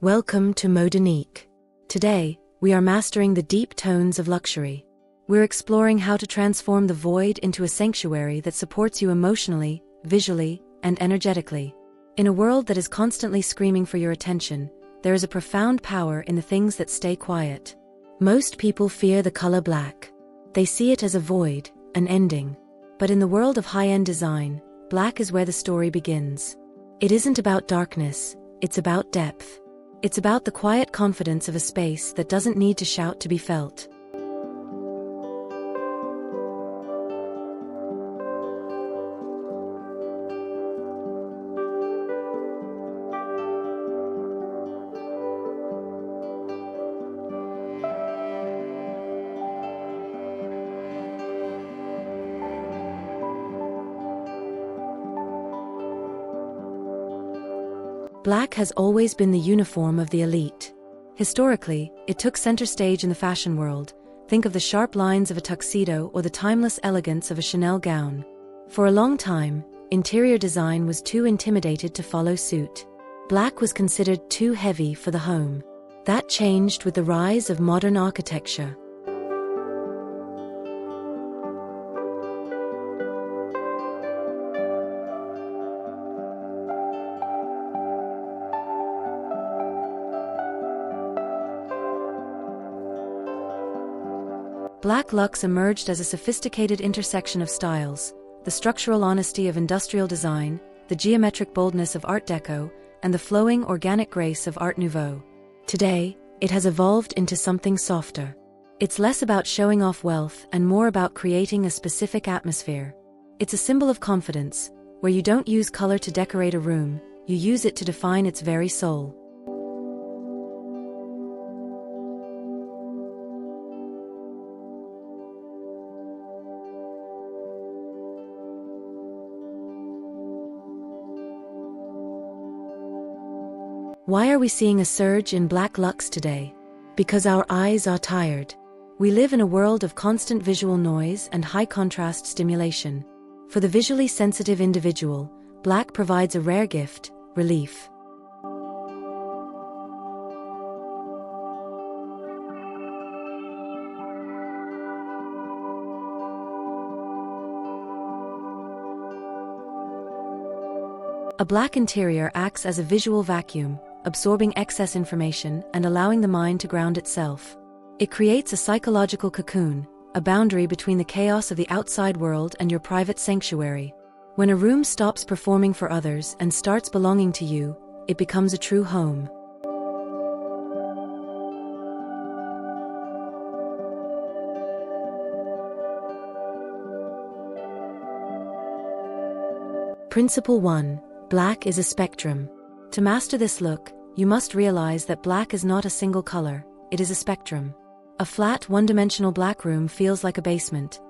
Welcome to Modanique. Today, we are mastering the deep tones of luxury. We're exploring how to transform the void into a sanctuary that supports you emotionally, visually, and energetically. In a world that is constantly screaming for your attention, there is a profound power in the things that stay quiet. Most people fear the color black. They see it as a void, an ending. But in the world of high-end design, black is where the story begins. It isn't about darkness, it's about depth. It's about the quiet confidence of a space that doesn't need to shout to be felt. Black has always been the uniform of the elite. Historically, it took center stage in the fashion world. Think of the sharp lines of a tuxedo or the timeless elegance of a Chanel gown. For a long time, interior design was too intimidated to follow suit. Black was considered too heavy for the home. That changed with the rise of modern architecture. Black Luxe emerged as a sophisticated intersection of styles, the structural honesty of industrial design, the geometric boldness of Art Deco, and the flowing organic grace of Art Nouveau. Today, it has evolved into something softer. It's less about showing off wealth and more about creating a specific atmosphere. It's a symbol of confidence, where you don't use color to decorate a room, you use it to define its very soul. Why are we seeing a surge in Black Luxe today? Because our eyes are tired. We live in a world of constant visual noise and high-contrast stimulation. For the visually sensitive individual, black provides a rare gift: relief. A black interior acts as a visual vacuum, absorbing excess information and allowing the mind to ground itself. It creates a psychological cocoon, a boundary between the chaos of the outside world and your private sanctuary. When a room stops performing for others and starts belonging to you, it becomes a true home. Principle 1. Black is a spectrum. To master this look, you must realize that black is not a single color, it is a spectrum. A flat, one-dimensional black room feels like a basement.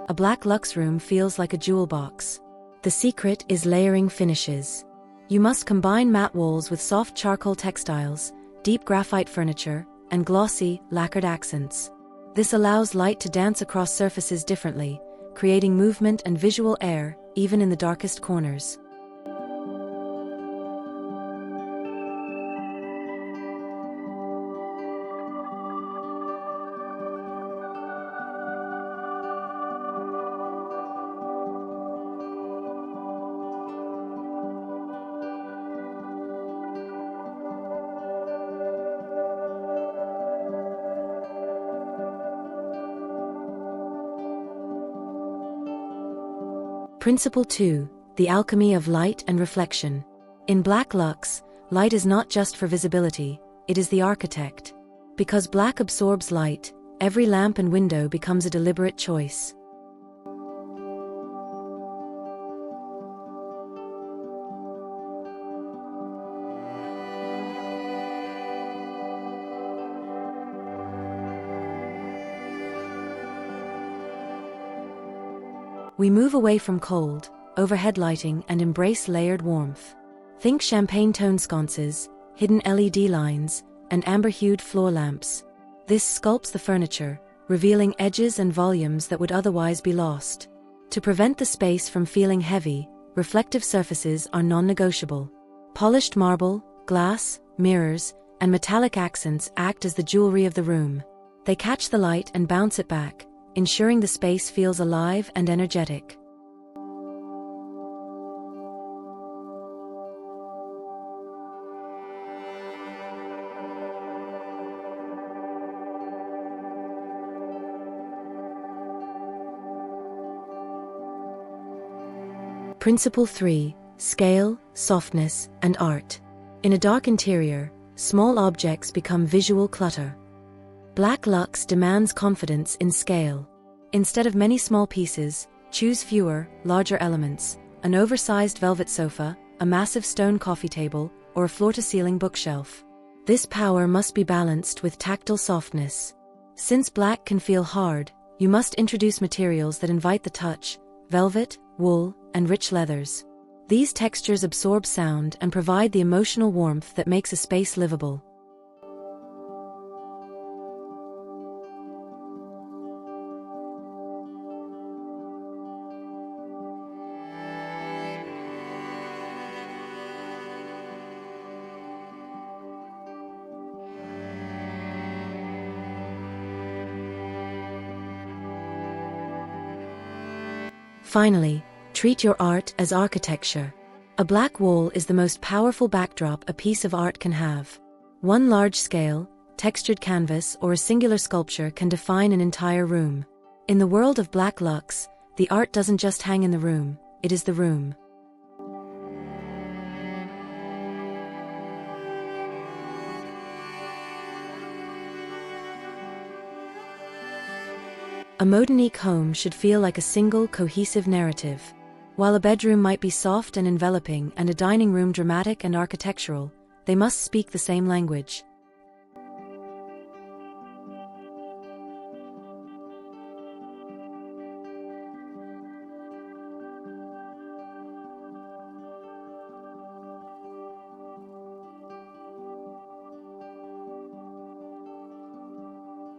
A Black Luxe room feels like a jewel box. The secret is layering finishes. You must combine matte walls with soft charcoal textiles, deep graphite furniture, and glossy, lacquered accents. This allows light to dance across surfaces differently, creating movement and visual air, even in the darkest corners. Principle 2. The alchemy of light and reflection. In Black Luxe, light is not just for visibility, it is the architect. Because black absorbs light, every lamp and window becomes a deliberate choice. We move away from cold, overhead lighting and embrace layered warmth. Think champagne tone sconces, hidden LED lines, and amber-hued floor lamps. This sculpts the furniture, revealing edges and volumes that would otherwise be lost. To prevent the space from feeling heavy, reflective surfaces are non-negotiable. Polished marble, glass, mirrors, and metallic accents act as the jewelry of the room. They catch the light and bounce it back, ensuring the space feels alive and energetic. Principle 3. Scale, softness, and art. In a dark interior, small objects become visual clutter. Black Luxe demands confidence in scale. Instead of many small pieces, choose fewer, larger elements: an oversized velvet sofa, a massive stone coffee table, or a floor-to-ceiling bookshelf. This power must be balanced with tactile softness. Since black can feel hard, you must introduce materials that invite the touch: velvet, wool, and rich leathers. These textures absorb sound and provide the emotional warmth that makes a space livable. Finally, treat your art as architecture. A black wall is the most powerful backdrop a piece of art can have. One large-scale, textured canvas or a singular sculpture can define an entire room. In the world of Black Luxe, the art doesn't just hang in the room, it is the room. A Modanique home should feel like a single, cohesive narrative. While a bedroom might be soft and enveloping and a dining room dramatic and architectural, they must speak the same language.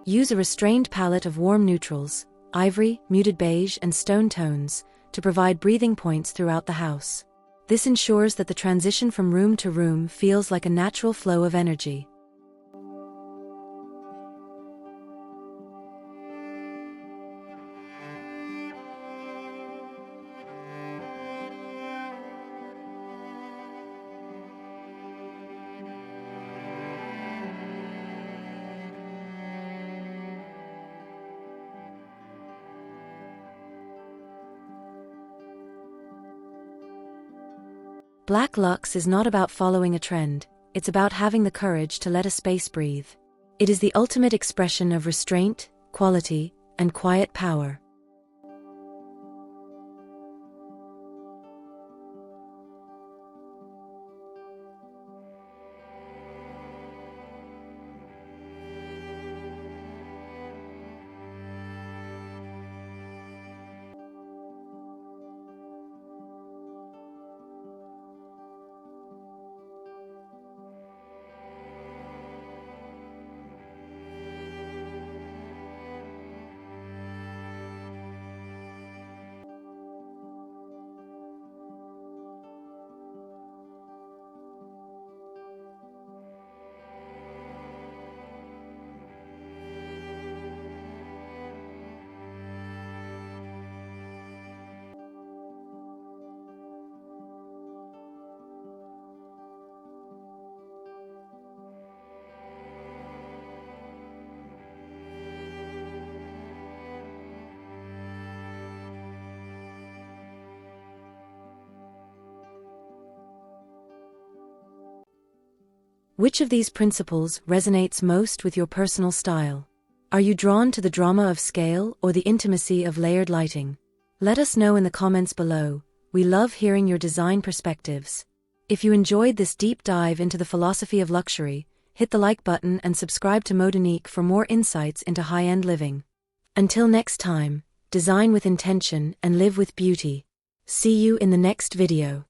Use a restrained palette of warm neutrals, ivory, muted beige, and stone tones, to provide breathing points throughout the house. This ensures that the transition from room to room feels like a natural flow of energy. Black Luxe is not about following a trend, it's about having the courage to let a space breathe. It is the ultimate expression of restraint, quality, and quiet power. Which of these principles resonates most with your personal style? Are you drawn to the drama of scale or the intimacy of layered lighting? Let us know in the comments below. We love hearing your design perspectives. If you enjoyed this deep dive into the philosophy of luxury, hit the like button and subscribe to Modanique for more insights into high-end living. Until next time, design with intention and live with beauty. See you in the next video.